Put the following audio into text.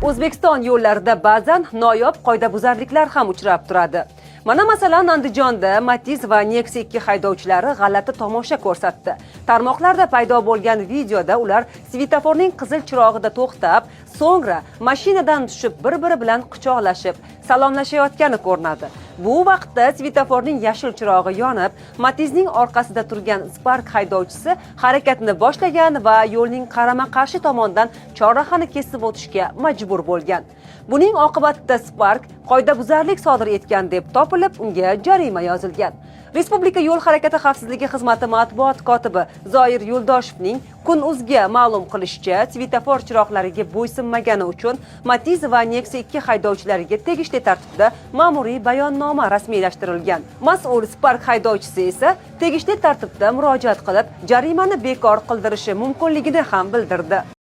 O'zbekiston yo'llarida ba'zan noyob qoidabuzarliklar ham uchrab turadi. Mana masalan Andijonda Matiz va Nexia 2 haydovchilari g'alati tomosha ko'rsatdi. Tarmoqlarda paydo bo'lgan videoda ular svetoforning qizil chirog'ida to'xtab, so'ngra mashinadan tushib bir-biri bilan quchoqlashib, salomlashayotgani ko'rinadi. Bu vaqtda svetoforning yashil chirog'i yonib, Matizning orqasida turgan Spark haydovchisi harakatni boshlagan va yo'lning qarama-qarshi tomonidan chorrahani kesib o'tishga majbur bo'lgan. Buning oqibatida Spark qoidabuzarlik sodir etgan deb topilib, unga jarima yozilgan. Respublika yo'l harakati xavfsizligi xizmati matbuot kotibi Zoir Yo'ldoshevning Kun.uz'ga ma'lum qilishicha, svetofor chiroqlariga bo'ysunmagani uchun Matiz va Nexia 2 haydovchilariga tegishli tartibda ma'muriy bayonnoma rasmiylashtirilgan. Mas'ul Spark haydovchisi esa tegishli tartibda murojaat qilib, jarimani bekor qildirishi mumkinligini ham bildirdi.